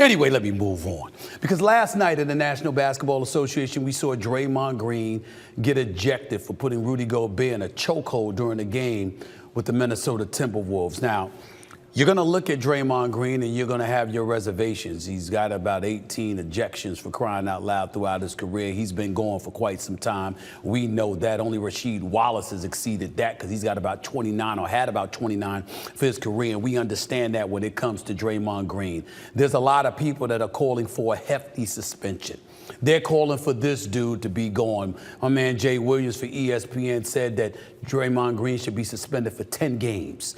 Anyway, let me move on. Because last night in the National Basketball Association, we saw Draymond Green get ejected for putting Rudy Gobert in a chokehold during the game with the Minnesota Timberwolves. Now, you're going to look at Draymond Green and you're going to have your reservations. He's got about 18 ejections for crying out loud throughout his career. He's been going for quite some time. We know that. Only Rasheed Wallace has exceeded that because he's got about 29 or had about 29 for his career. And we understand that when it comes to Draymond Green. There's a lot of people that are calling for a hefty suspension. They're calling for this dude to be gone. My man Jay Williams for ESPN said that Draymond Green should be suspended for 10 games.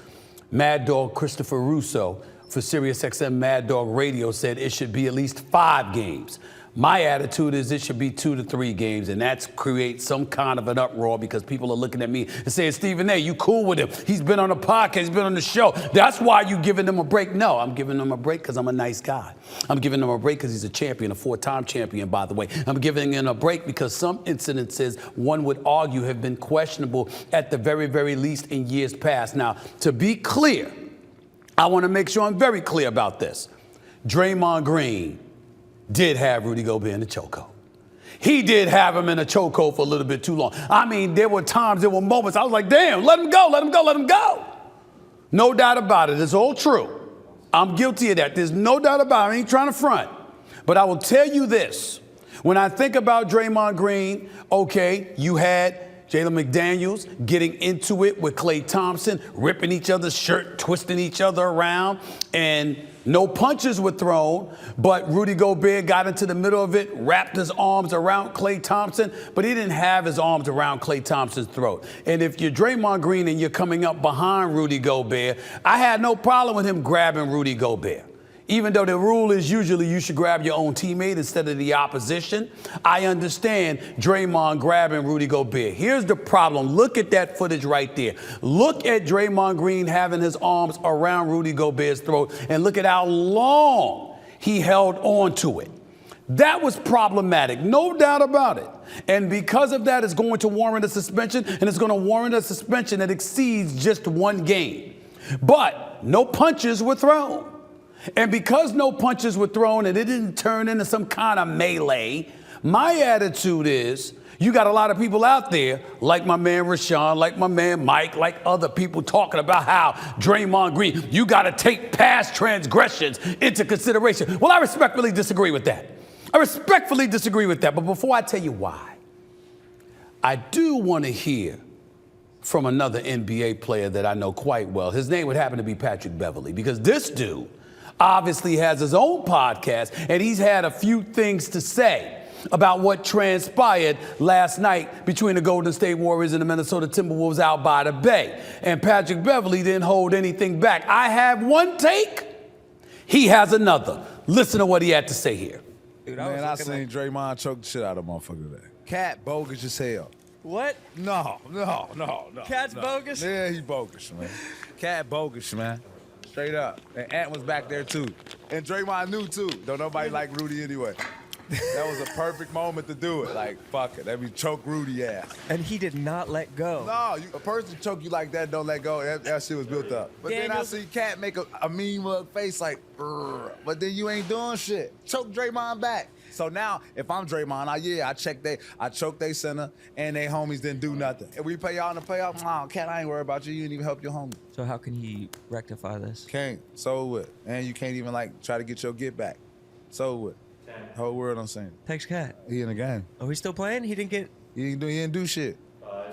Mad Dog Christopher Russo for SiriusXM Mad Dog Radio said it should be at least 5 games. My attitude is it should be 2 to 3 games, and that creates some kind of an uproar because people are looking at me and saying, Stephen A., you cool with him. He's been on the podcast. He's been on the show. That's why you giving him a break. No, I'm giving him a break because I'm a nice guy. I'm giving him a break because he's a champion, a 4-time champion, by the way. I'm giving him a break because some incidences, one would argue, have been questionable at the very, very least in years past. Now, to be clear, I want to make sure I'm very clear about this. Draymond Green did have Rudy Gobert in the chokehold. He did have him in a chokehold for a little bit too long. I mean, there were times, there were moments, I was like, damn, let him go, let him go, let him go. No doubt about it. It's all true. I'm guilty of that. There's no doubt about it. I ain't trying to front. But I will tell you this. When I think about Draymond Green, okay, you had Jalen McDaniels getting into it with Klay Thompson, ripping each other's shirt, twisting each other around, and no punches were thrown, but Rudy Gobert got into the middle of it, wrapped his arms around Klay Thompson, but he didn't have his arms around Klay Thompson's throat. And if you're Draymond Green and you're coming up behind Rudy Gobert, I had no problem with him grabbing Rudy Gobert. Even though the rule is usually you should grab your own teammate instead of the opposition, I understand Draymond grabbing Rudy Gobert. Here's the problem. Look at that footage right there. Look at Draymond Green having his arms around Rudy Gobert's throat, and look at how long he held on to it. That was problematic, no doubt about it. And because of that, it's going to warrant a suspension, and it's going to warrant a suspension that exceeds just 1 game. But no punches were thrown. And because no punches were thrown and it didn't turn into some kind of melee, my attitude is you got a lot of people out there, like my man Rashawn, like my man Mike, like other people talking about how Draymond Green, you got to take past transgressions into consideration. Well, I respectfully disagree with that. I respectfully disagree with that. But before I tell you why, I do want to hear from another NBA player that I know quite well. His name would happen to be Patrick Beverley, because this dude obviously has his own podcast, and he's had a few things to say about what transpired last night between the Golden State Warriors and the Minnesota Timberwolves out by the Bay. And Patrick Beverley didn't hold anything back. I have one take. He has another. Listen to what he had to say here. Dude, I seen Draymond choke the shit out of a motherfucker today. Cat bogus as hell. What? No. Cat's bogus? Yeah, he bogus, man. Cat bogus, man. Straight up. And Ant was back there, too. And Draymond knew, too. Don't nobody like Rudy anyway. That was a perfect moment to do it. Like, fuck it. Let me choke Rudy ass. And he did not let go. No, a person choke you like that, don't let go. That shit was built up. But then I see Cat make a mean mug face like, brr. But then you ain't doing shit. Choke Draymond back. So now, if I'm Draymond, I choke they center, and they homies didn't do nothing. If we pay y'all in the playoffs, no, Cat, I ain't worried about you. You didn't even help your homie. So how can he rectify this? Can't. So what? And you can't even, like, try to get your get back. So what? Whole world I'm saying. Text Cat. He in the game. Oh, he's still playing? He didn't do shit.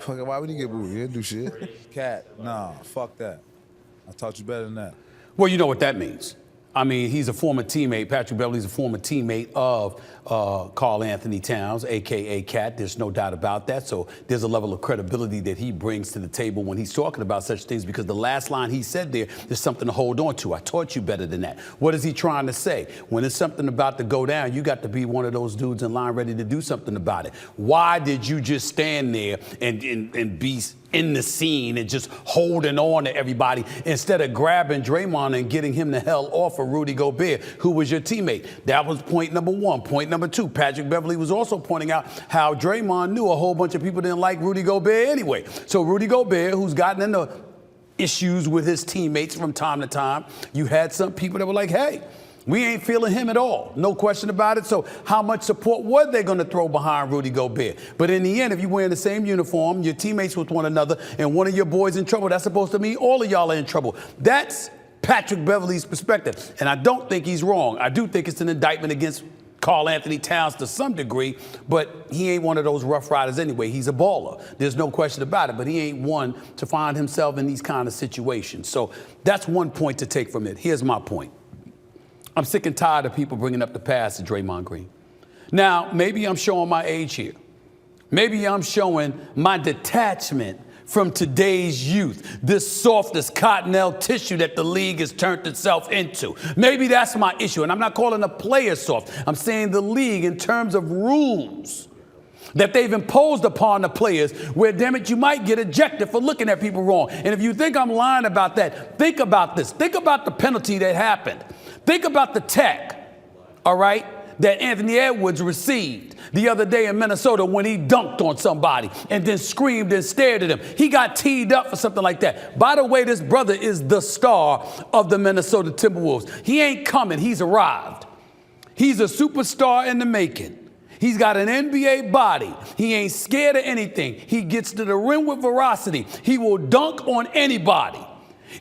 Fuck it, why would he get booed? He didn't do shit. Cat, nah, fuck that. I taught you better than that. Well, you know what that means. I mean, he's a former teammate. Patrick Beverley's a former teammate of Karl Anthony Towns, a.k.a. Cat. There's no doubt about that. So there's a level of credibility that he brings to the table when he's talking about such things, because the last line he said there's something to hold on to. I taught you better than that. What is he trying to say? When there's something about to go down, you got to be one of those dudes in line ready to do something about it. Why did you just stand there and be in the scene and just holding on to everybody instead of grabbing Draymond and getting him the hell off of Rudy Gobert, who was your teammate? That was point number 1. Point number 2, Patrick Beverley was also pointing out how Draymond knew a whole bunch of people didn't like Rudy Gobert anyway. So Rudy Gobert, who's gotten into issues with his teammates from time to time, you had some people that were like, hey, We ain't feeling him at all. No question about it. So how much support were they going to throw behind Rudy Gobert? But in the end, if you're wearing the same uniform, you're teammates with one another, and one of your boys in trouble, that's supposed to mean all of y'all are in trouble. That's Patrick Beverley's perspective. And I don't think he's wrong. I do think it's an indictment against Karl Anthony Towns to some degree, but he ain't one of those rough riders anyway. He's a baller. There's no question about it, but he ain't one to find himself in these kind of situations. So that's one point to take from it. Here's my point. I'm sick and tired of people bringing up the past of Draymond Green. Now, maybe I'm showing my age here. Maybe I'm showing my detachment from today's youth, this soft as cottonelle tissue that the league has turned itself into. Maybe that's my issue, and I'm not calling the players soft. I'm saying the league in terms of rules that they've imposed upon the players where, damn it, you might get ejected for looking at people wrong. And if you think I'm lying about that, think about this. Think about the penalty that happened. Think about the tech, all right, that Anthony Edwards received the other day in Minnesota when he dunked on somebody and then screamed and stared at him. He got teed up for something like that. By the way, this brother is the star of the Minnesota Timberwolves. He ain't coming. He's arrived. He's a superstar in the making. He's got an NBA body. He ain't scared of anything. He gets to the rim with veracity. He will dunk on anybody.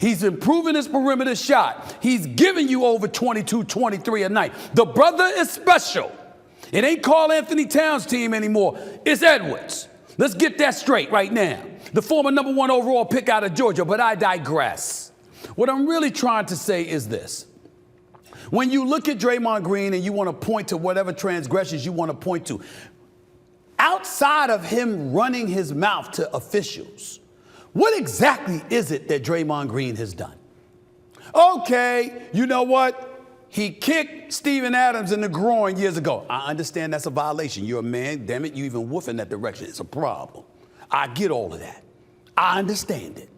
He's improving his perimeter shot. He's giving you over 22, 23 a night. The brother is special. It ain't Karl Anthony Towns' team anymore. It's Edwards. Let's get that straight right now. The former #1 overall pick out of Georgia, but I digress. What I'm really trying to say is this. When you look at Draymond Green and you want to point to whatever transgressions you want to point to, outside of him running his mouth to officials, what exactly is it that Draymond Green has done? Okay, you know what? He kicked Steven Adams in the groin years ago. I understand that's a violation. You're a man, damn it, you even woof in that direction. It's a problem. I get all of that. I understand it.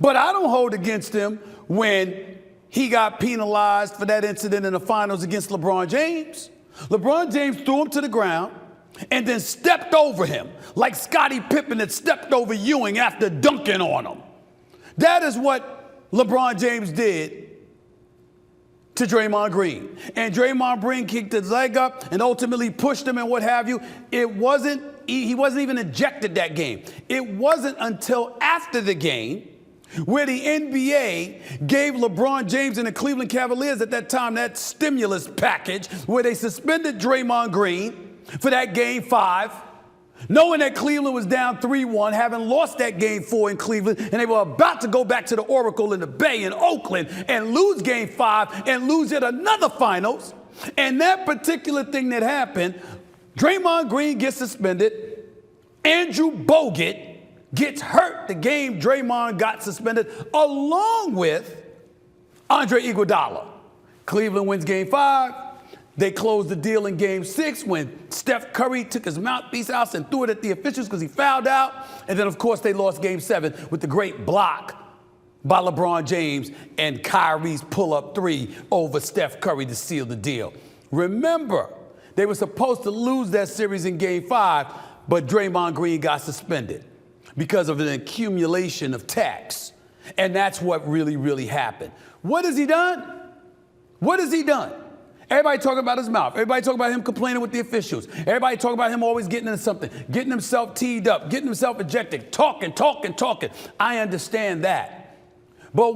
But I don't hold against him when he got penalized for that incident in the finals against LeBron James. LeBron James threw him to the ground and then stepped over him like Scottie Pippen had stepped over Ewing after dunking on him. That is what LeBron James did to Draymond Green. And Draymond Green kicked his leg up and ultimately pushed him and what have you. He wasn't even ejected that game. It wasn't until after the game where the NBA gave LeBron James and the Cleveland Cavaliers at that time that stimulus package where they suspended Draymond Green for that game 5, knowing that Cleveland was down 3-1, having lost that game 4 in Cleveland, and they were about to go back to the Oracle in the Bay in Oakland and lose game 5 and lose yet another finals. And that particular thing that happened, Draymond Green gets suspended, Andrew Bogut gets hurt the game Draymond got suspended, along with Andre Iguodala. Cleveland wins game 5. They closed the deal in game 6 when Steph Curry took his mouthpiece out and threw it at the officials because he fouled out. And then, of course, they lost game 7 with the great block by LeBron James and Kyrie's pull-up 3 over Steph Curry to seal the deal. Remember, they were supposed to lose that series in game 5, but Draymond Green got suspended because of an accumulation of tax. And that's what really, really happened. What has he done? What has he done? Everybody talking about his mouth. Everybody talking about him complaining with the officials. Everybody talking about him always getting into something, getting himself teed up, getting himself ejected, talking. I understand that. But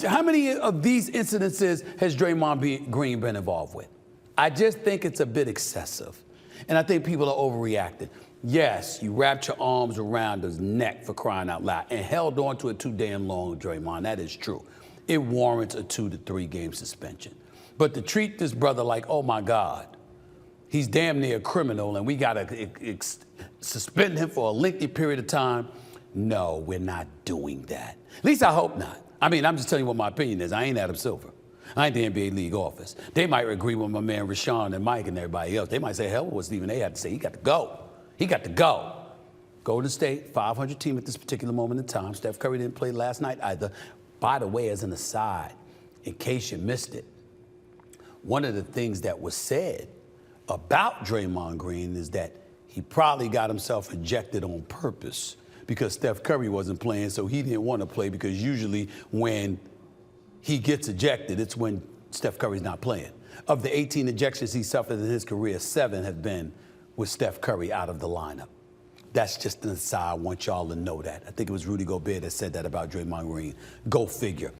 how many of these incidences has Draymond Green been involved with? I just think it's a bit excessive. And I think people are overreacting. Yes, you wrapped your arms around his neck, for crying out loud, and held on to it too damn long, Draymond. That is true. It warrants a 2 to 3 game suspension. But to treat this brother like, oh my God, he's damn near a criminal and we got to suspend him for a lengthy period of time. No, we're not doing that. At least I hope not. I mean, I'm just telling you what my opinion is. I ain't Adam Silver. I ain't the NBA league office. They might agree with my man Rashawn and Mike and everybody else. They might say, hell, what Stephen A had to say. He got to go. He got to go. Golden State, 500 team at this particular moment in time. Steph Curry didn't play last night either. By the way, as an aside, in case you missed it, one of the things that was said about Draymond Green is that he probably got himself ejected on purpose because Steph Curry wasn't playing, so he didn't want to play because usually when he gets ejected, it's when Steph Curry's not playing. Of the 18 ejections he suffered in his career, 7 have been with Steph Curry out of the lineup. That's just an aside. I want y'all to know that. I think it was Rudy Gobert that said that about Draymond Green. Go figure.